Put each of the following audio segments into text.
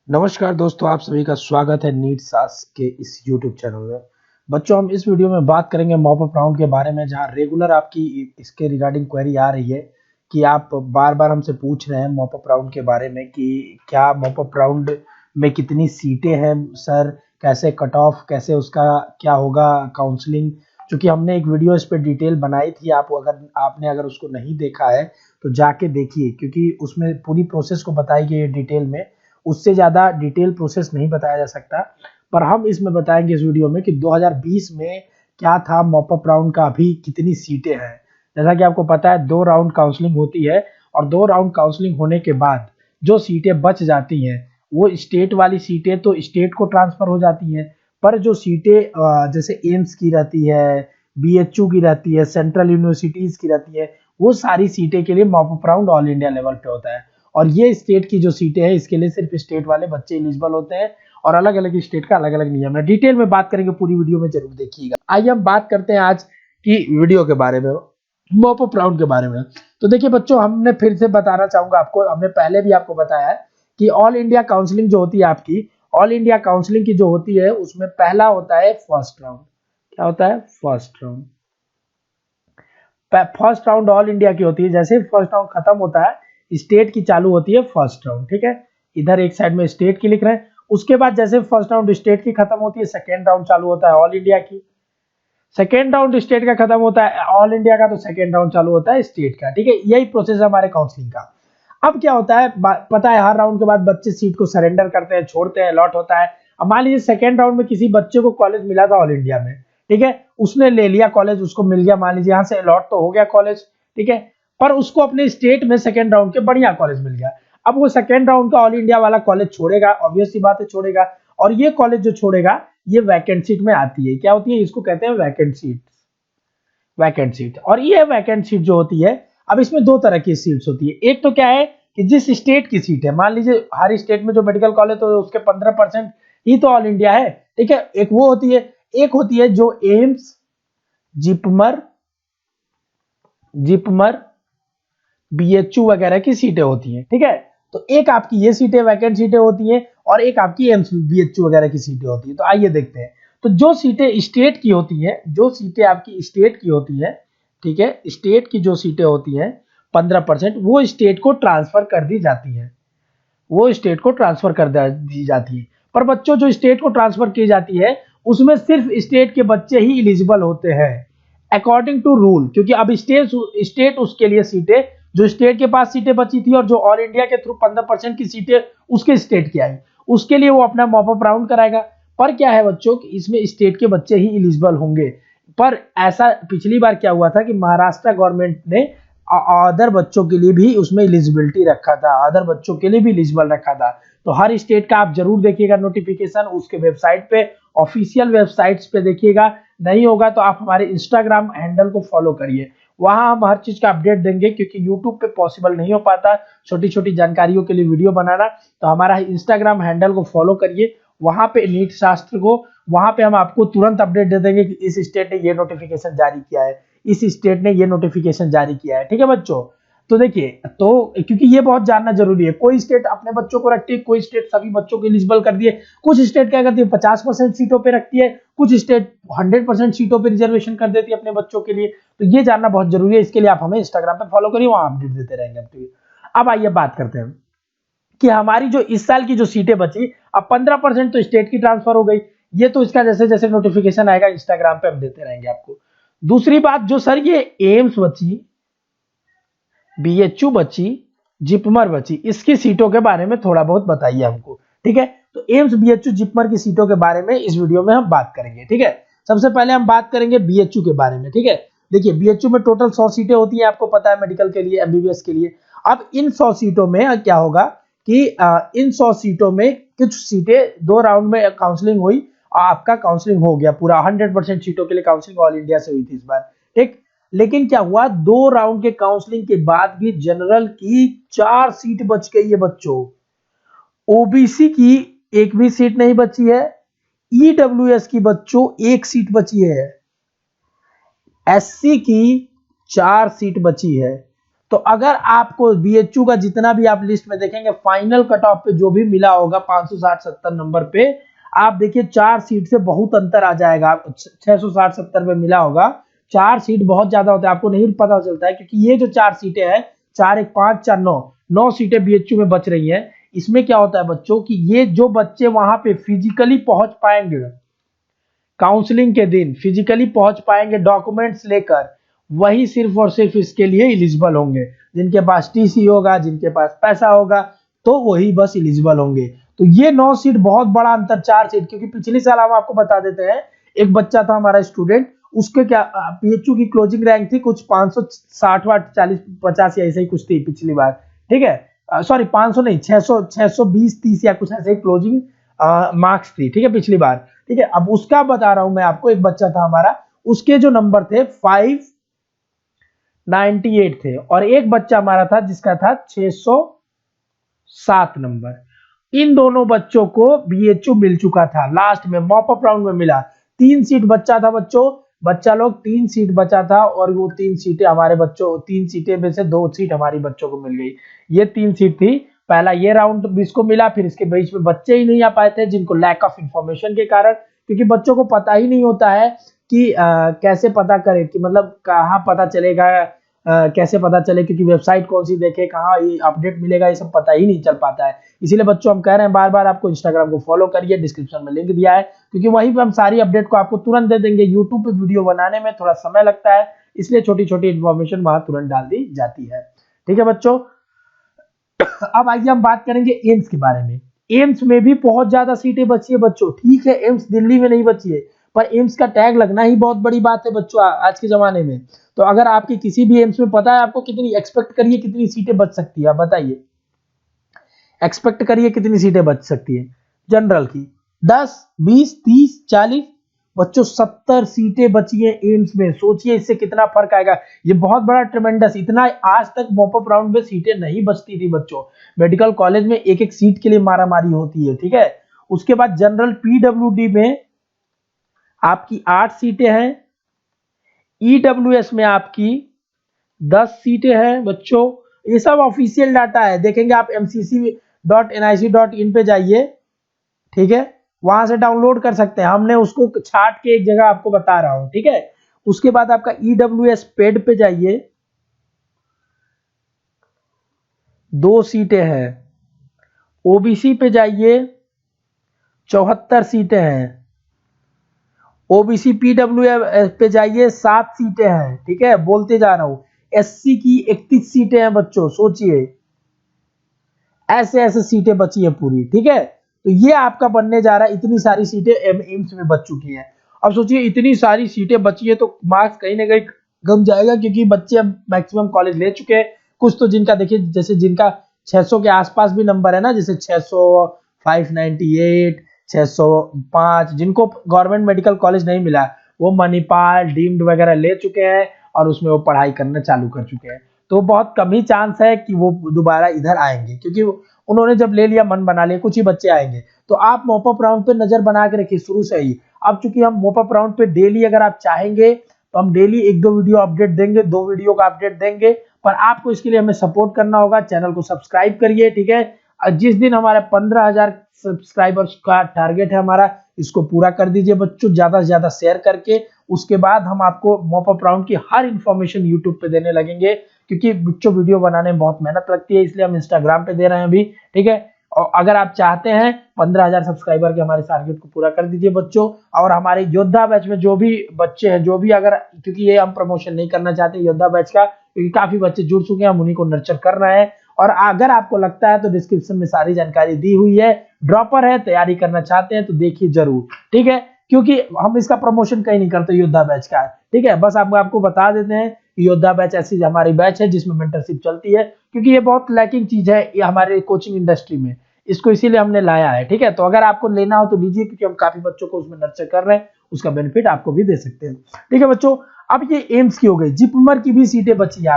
नमस्कार दोस्तों, आप सभी का स्वागत है नीट सास के इस यूट्यूब चैनल में। बच्चों, हम इस वीडियो में बात करेंगे मॉप अप राउंड के बारे में, जहां रेगुलर आपकी इसके रिगार्डिंग क्वेरी आ रही है कि आप बार बार हमसे पूछ रहे हैं मॉप अप राउंड के बारे में कि क्या मॉप अप राउंड में कितनी सीटें हैं सर, कैसे कट ऑफ, कैसे उसका क्या होगा काउंसलिंग। चूंकि हमने एक वीडियो इस पर डिटेल बनाई थी, आपने अगर उसको नहीं देखा है तो जाके देखिए, क्योंकि उसमें पूरी प्रोसेस को बताई गई है डिटेल में। उससे ज़्यादा डिटेल प्रोसेस नहीं बताया जा सकता, पर हम इसमें बताएंगे इस वीडियो में कि 2020 में क्या था मॉप अप राउंड का, अभी कितनी सीटें हैं। जैसा कि आपको पता है 2 राउंड काउंसलिंग होती है, और 2 राउंड काउंसलिंग होने के बाद जो सीटें बच जाती हैं वो स्टेट वाली सीटें तो स्टेट को ट्रांसफर हो जाती हैं, पर जो सीटें जैसे एम्स की रहती है, बीएचयू की रहती है, सेंट्रल यूनिवर्सिटीज की रहती है, वो सारी सीटें के लिए mop up round all India level पे होता है। और ये स्टेट की जो सीटें हैं इसके लिए सिर्फ स्टेट वाले बच्चे एलिजिबल होते हैं, और अलग अलग स्टेट का अलग अलग नियम है। डिटेल में बात करेंगे, पूरी वीडियो में जरूर देखिएगा। आइए हम बात करते हैं आज की वीडियो के बारे में, मॉप अप राउंड के बारे में। तो देखिए बच्चों, हमने फिर से बताना चाहूंगा आपको, हमने पहले भी आपको बताया है कि ऑल इंडिया काउंसलिंग जो होती है आपकी, ऑल इंडिया काउंसलिंग की जो होती है उसमें पहला होता है फर्स्ट राउंड। क्या होता है? First round. First round all India की होती है। जैसे फर्स्ट राउंड खत्म होता है, स्टेट की चालू होती है फर्स्ट राउंड। ठीक है, इधर एक साइड में स्टेट की लिख रहे हैं। उसके बाद जैसे फर्स्ट राउंड स्टेट की खत्म होती है, सेकेंड राउंड चालू होता है ऑल इंडिया की। सेकेंड राउंड स्टेट का खत्म होता है ऑल इंडिया का, तो सेकेंड राउंड चालू होता है स्टेट का। ठीक है, यही प्रोसेस है हमारे काउंसलिंग का। अब क्या होता है, पता है हर राउंड के बाद बच्चे सीट को सरेंडर करते हैं, छोड़ते हैं, अलॉट होता है। अब मान लीजिए सेकेंड राउंड में किसी बच्चे को कॉलेज मिला था ऑल इंडिया में, ठीक है, उसने ले लिया कॉलेज, उसको मिल गया, मान लीजिए यहाँ से अलॉट तो हो गया कॉलेज, ठीक है, पर उसको अपने स्टेट में सेकेंड राउंड के बढ़िया कॉलेज मिल गया। अब वो सेकेंड राउंड का ऑल इंडिया वाला कॉलेज छोड़ेगा, ऑब्वियस सी बात है छोड़ेगा, और ये कॉलेज जो छोड़ेगा ये वैकेंट सीट में आती है। क्या होती है? इसको कहते हैं वैकेंट सीट। वैकेंट सीट, और ये वैकेंट सीट जो होती है, अब इसमें 2 तरह की सीट्स होती है। एक तो क्या है कि जिस स्टेट की सीट है, मान लीजिए हर स्टेट में जो मेडिकल कॉलेज तो उसके 15% ही तो ऑल इंडिया है। ठीक है, एक वो होती है। एक होती है जो एम्स, जिपमर जिपमर बीएचयू वगैरह की सीटें होती हैं। ठीक है, तो एक आपकी ये सीटें वैकेंट सीटें होती हैं, और एक आपकी एम्स बीएचयू वगैरह की सीटें होती हैं। तो आइए देखते हैं। तो जो सीटें स्टेट की होती हैं, जो सीटें आपकी स्टेट की होती हैं, ठीक है, स्टेट की जो सीटें होती हैं 15%, वो स्टेट को ट्रांसफर कर दी जाती है। वो स्टेट को ट्रांसफर कर दी जाती है। पर बच्चों, जो स्टेट को ट्रांसफर की जाती है उसमें सिर्फ स्टेट के बच्चे ही एलिजिबल होते हैं अकॉर्डिंग टू रूल, क्योंकि अब स्टेट उसके लिए सीटें, जो स्टेट के पास सीटें बची थी और जो ऑल इंडिया के थ्रू 15% की सीटें उसके स्टेट की आई, उसके लिए वो अपना मॉप अप राउंड कराएगा। पर क्या है बच्चों कि इसमें स्टेट के बच्चे ही एलिजिबल होंगे। पर ऐसा पिछली बार क्या हुआ था कि महाराष्ट्र गवर्नमेंट ने अदर बच्चों के लिए भी उसमें एलिजिबिलिटी रखा था, अदर बच्चों के लिए भी एलिजिबल रखा था। तो हर स्टेट का आप जरूर देखिएगा नोटिफिकेशन, उसके वेबसाइट पे, ऑफिशियल वेबसाइट्स पे देखिएगा। नहीं होगा तो आप हमारे इंस्टाग्राम हैंडल को फॉलो करिए, वहां हम हर चीज का अपडेट देंगे, क्योंकि यूट्यूब पे पॉसिबल नहीं हो पाता छोटी छोटी जानकारियों के लिए वीडियो बनाना। तो हमारा इंस्टाग्राम हैंडल को फॉलो करिए, वहां पे नीट शास्त्र को, वहां पे हम आपको तुरंत अपडेट दे देंगे कि इस स्टेट ने ये नोटिफिकेशन जारी किया है, इस स्टेट ने ये नोटिफिकेशन जारी किया है। ठीक है बच्चों, तो देखिए, तो क्योंकि ये बहुत जानना जरूरी है, कोई स्टेट अपने बच्चों को रखती है, कोई स्टेट सभी बच्चों को एलिजिबल कर दिए, कुछ स्टेट क्या करती है 50% सीटों पे रखती है, कुछ स्टेट 100% सीटों पे रिजर्वेशन कर देती है अपने बच्चों के लिए। तो ये जानना बहुत जरूरी है, इसके लिए आप हमें इंस्टाग्राम पे फॉलो करिए, वहां अपडेट देते रहेंगे। अब आइए बात करते हैं कि हमारी जो इस साल की जो सीटें बची, अब 15% तो स्टेट की ट्रांसफर हो गई। ये तो इसका जैसे जैसे नोटिफिकेशन आएगा इंस्टाग्राम पे हम देते रहेंगे आपको। दूसरी बात, जो सर ये एम्स बची, बीएचयू बची, जिपमर बची, इसकी सीटों के बारे में थोड़ा बहुत बताइए हमको। ठीक है, तो एम्स, बीएचयू, जिपमर की सीटों के बारे में इस वीडियो में हम बात करेंगे। ठीक है, सबसे पहले हम बात करेंगे बीएचयू के बारे में। ठीक है, देखिए बीएचयू में टोटल 100 सीटें होती हैं, आपको पता है, मेडिकल के लिए, एमबीबीएस के लिए। अब इन 100 सीटों में क्या होगा कि इन 100 सीटों में कुछ सीटें 2 राउंड में काउंसलिंग हुई और आपका काउंसलिंग हो गया पूरा, 100% सीटों के लिए काउंसलिंग ऑल इंडिया से हुई थी इस बार। ठीक, लेकिन क्या हुआ, 2 राउंड के काउंसलिंग के बाद भी जनरल की 4 सीट बच गई है बच्चों, ओबीसी की एक भी सीट नहीं बची है, ईडब्ल्यूएस की बच्चों 1 सीट बची है, एससी की 4 सीट बची है। तो अगर आपको बीएचयू का जितना भी आप लिस्ट में देखेंगे फाइनल कट ऑफ पे जो भी मिला होगा 560-70 नंबर पे, आप देखिए 4 सीट से बहुत अंतर आ जाएगा। 660-70 पे मिला होगा, 4 सीट बहुत ज्यादा होता है, आपको नहीं पता चलता है, क्योंकि ये जो 4 सीटें हैं, 4 1 5 4 9 सीटें बीएचयू में बच रही हैं। इसमें क्या होता है बच्चों कि ये जो बच्चे वहां पे फिजिकली पहुंच पाएंगे, काउंसलिंग के दिन फिजिकली पहुंच पाएंगे डॉक्यूमेंट्स लेकर, वही सिर्फ और सिर्फ इसके लिए एलिजिबल होंगे। जिनके पास टीसी होगा, जिनके पास पैसा होगा, तो वही बस एलिजिबल होंगे। तो ये 9 सीट बहुत बड़ा अंतर, 4 सीट, क्योंकि पिछले साल हम आपको बता देते हैं, एक बच्चा था हमारा स्टूडेंट, उसके क्या पीएचयू की क्लोजिंग रैंक थी कुछ 560 40 50 या ऐसे ही कुछ थी पिछली बार, ठीक है, सॉरी 500 नहीं, 620 30 या कुछ ऐसे ही क्लोजिंग मार्क्स थी, ठीक है, पिछली बार, ठीक है। अब उसका बता रहा हूं मैं आपको, एक बच्चा था हमारा, उसके जो नंबर थे 598 थे, और एक बच्चा हमारा था जिसका था 607 नंबर। इन दोनों बच्चों को बीएचयू मिल चुका था, लास्ट में मॉप अप राउंड में मिला। 3 सीट बच्चा था बच्चों, बच्चा लोग 3 सीट बचा था, और वो 3 सीटें हमारे बच्चों, 3 सीटें में से 2 सीट हमारी बच्चों को मिल गई। ये 3 सीट थी, पहला ये राउंड इसको मिला, फिर इसके बीच में बच्चे ही नहीं आ पाए थे, जिनको लैक ऑफ इंफॉर्मेशन के कारण, क्योंकि बच्चों को पता ही नहीं होता है कि कैसे पता करें, कि मतलब कहाँ पता चलेगा, कैसे पता चले, क्योंकि वेबसाइट कौन सी देखे, कहाँ ये अपडेट मिलेगा, ये सब पता ही नहीं चल पाता है। इसीलिए बच्चों हम कह रहे हैं बार बार आपको इंस्टाग्राम को फॉलो करिए, डिस्क्रिप्शन में लिंक दिया है, क्योंकि वहीं पे हम सारी अपडेट को आपको तुरंत दे देंगे। यूट्यूब पे वीडियो बनाने में थोड़ा समय लगता है, इसलिए छोटी छोटी इन्फॉर्मेशन वहां तुरंत डाल दी जाती है, ठीक है बच्चों। अब आइए हम बात करेंगे एम्स के बारे में। एम्स में भी बहुत ज्यादा सीटें बची है बच्चों, ठीक है, एम्स दिल्ली में नहीं बची है, पर एम्स का टैग लगना ही बहुत बड़ी बात है बच्चों आज के जमाने में। तो अगर आपकी किसी भी एम्स में पता है आपको कितनी, एक्सपेक्ट करिए कितनी सीटें बच सकती है, आप बताइए, एक्सपेक्ट करिए कितनी सीटें बच सकती है जनरल की? 10 20 30 40 बच्चों, 70 सीटें बची है एम्स में। सोचिए इससे कितना फर्क आएगा, ये बहुत बड़ा ट्रेमेंडस। इतना आज तक मॉप अप राउंड में सीटें नहीं बचती थी बच्चों, मेडिकल कॉलेज में एक एक सीट के लिए मारामारी होती है, ठीक है। उसके बाद जनरल पीडब्ल्यूडी में आपकी 8 सीटें हैं, ईडब्ल्यूएस में आपकी 10 सीटें हैं बच्चों। ये सब ऑफिशियल डाटा है, देखेंगे आप mcc.nic.in पे जाइए, ठीक है, वहां से डाउनलोड कर सकते हैं, हमने उसको छाट के एक जगह आपको बता रहा हूं, ठीक है। उसके बाद आपका ईडब्ल्यूएस पेड पे जाइए, 2 सीटें हैं। ओबीसी पे जाइए, 74 सीटें हैं। ओबीसी पीडब्ल्यू पे जाइए, 7 सीटें हैं, ठीक है, बोलते जा रहा हूं। एससी की 31 सीटें हैं बच्चों, सोचिए ऐसे ऐसे सीटें बची है पूरी, ठीक है। तो ये आपका बनने जा रहा है, इतनी सारी सीटें एम्स में बच चुकी हैं। अब सोचिए इतनी सारी सीटें बची है तो मार्क्स कहीं ना कहीं कम जाएगा, क्योंकि बच्चे अब मैक्सिमम कॉलेज ले चुके हैं। कुछ तो जिनका देखिए, जैसे जिनका 600 के आसपास भी नंबर है ना, जैसे 600 598 605, जिनको गवर्नमेंट मेडिकल कॉलेज नहीं मिला, वो मणिपाल डीम्ड वगैरह ले चुके हैं, और उसमें वो पढ़ाई करना चालू कर चुके हैं। तो बहुत कम ही चांस है कि वो दोबारा इधर आएंगे, क्योंकि उन्होंने जब ले लिया, मन बना लिया, कुछ ही बच्चे आएंगे। तो आप मॉप अप राउंड पे नजर बना के रखिए शुरू से ही। अब चूंकि हम मॉप अप राउंड पे डेली अगर आप चाहेंगे तो हम डेली 1-2 वीडियो अपडेट देंगे, 2 वीडियो का अपडेट देंगे, पर आपको इसके लिए हमें सपोर्ट करना होगा। चैनल को सब्सक्राइब करिए, ठीक है। जिस दिन हमारे 15,000 सब्सक्राइबर्स का टारगेट है हमारा, इसको पूरा कर दीजिए बच्चों, ज्यादा से ज्यादा शेयर करके। उसके बाद हम आपको मॉप अप राउंड की हर इंफॉर्मेशन यूट्यूब पे देने लगेंगे, क्योंकि बच्चों वीडियो बनाने में बहुत मेहनत लगती है, इसलिए हम इंस्टाग्राम पे दे रहे हैं अभी, ठीक है। और अगर आप चाहते हैं 15,000 सब्सक्राइबर के हमारे टारगेट को पूरा कर दीजिए बच्चों। और हमारे योद्धा बैच में जो भी बच्चे हैं, जो भी अगर, क्योंकि ये हम प्रमोशन नहीं करना चाहते योद्धा बैच का, क्योंकि काफी बच्चे जुड़ चुके हैं, हम उन्हीं को नर्चर कर रहे हैं। और अगर आपको लगता है तो डिस्क्रिप्शन में सारी जानकारी दी हुई है। ड्रॉपर है, तैयारी करना चाहते हैं तो देखिए जरूर, ठीक है, क्योंकि हम इसका प्रमोशन कहीं नहीं करते योद्धा बैच का, ठीक है। बस आपको बता देते हैं योद्धा बैच ऐसी हमारी बैच है जिसमें मेंटरशिप चलती है, क्योंकि ये बहुत लैकिंग चीज है ये हमारे कोचिंग इंडस्ट्री में, इसको इसीलिए हमने लाया है, ठीक है। तो अगर आपको लेना हो तो लीजिए, क्योंकि हम काफी बच्चों को उसमें नर्चर कर रहे हैं, उसका बेनिफिट आपको भी दे सकते हैं, ठीक है बच्चों। अब ये एम्स की हो गई, जिपमर की भी सीटें बची है।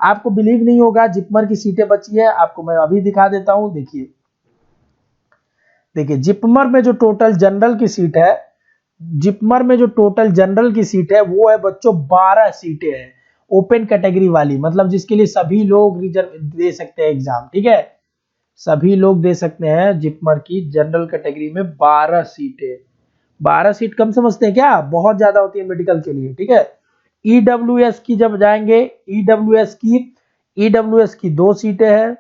आपको बिलीव नहीं होगा, जिपमर की सीटें बची है, आपको मैं अभी दिखा देता हूं। देखिए जिपमर में जो टोटल जनरल की सीट है, जिपमर में जो टोटल जनरल की सीट है वो है बच्चों 12 सीटें हैं। ओपन कैटेगरी वाली, मतलब जिसके लिए सभी लोग रिजर्व दे सकते हैं एग्जाम, ठीक है, सभी लोग दे सकते हैं। जिपमर की जनरल कैटेगरी में 12 सीटें, 12 सीट कम समझते हैं क्या, बहुत ज्यादा होती है मेडिकल के लिए, ठीक है। ईडब्ल्यूएस की जब जाएंगे, ईडब्ल्यूएस की 2 सीटें हैं।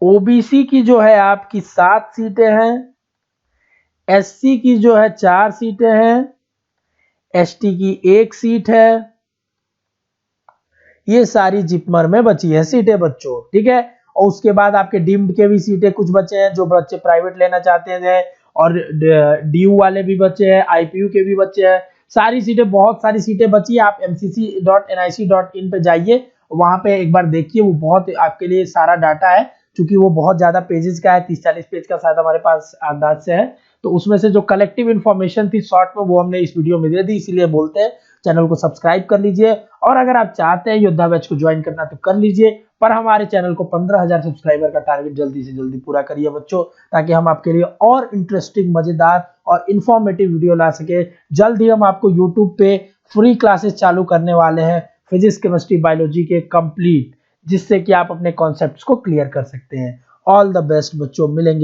ओबीसी की जो है आपकी 7 सीटें हैं। एससी की जो है 4 सीटें हैं। एसटी की 1 सीट है। ये सारी जिपमर में बची है सीटें बच्चों, ठीक है। और उसके बाद आपके डीम्ड के भी सीटें कुछ बचे हैं, जो बच्चे प्राइवेट लेना चाहते हैं, और डीयू वाले भी बचे हैं, आईपीयू के भी बचे हैं, सारी सीटें, बहुत सारी सीटें बची है। आप mcc.nic.in पे जाइए, वहां पे एक बार देखिए, वो बहुत आपके लिए सारा डाटा है, क्योंकि वो बहुत ज्यादा पेजेस का है, 30-40 पेज का शायद हमारे पास अंदाज से है। तो उसमें से जो कलेक्टिव इन्फॉर्मेशन थी शॉर्ट में, वो हमने इस वीडियो में दे दी, इसीलिए बोलते हैं चैनल को सब्सक्राइब कर लीजिए। और अगर आप चाहते हैं योद्धा बैच को ज्वाइन करना तो कर लीजिए, पर हमारे चैनल को 15,000 सब्सक्राइबर का टारगेट जल्दी से जल्दी पूरा करिए बच्चों, ताकि हम आपके लिए और इंटरेस्टिंग, मजेदार और इंफॉर्मेटिव वीडियो ला सके। जल्द ही हम आपको यूट्यूब पे फ्री क्लासेस चालू करने वाले हैं, फिजिक्स, केमिस्ट्री, बायोलॉजी के कंप्लीट, जिससे कि आप अपने कॉन्सेप्ट्स को क्लियर कर सकते हैं। ऑल द बेस्ट बच्चों, मिलेंगे।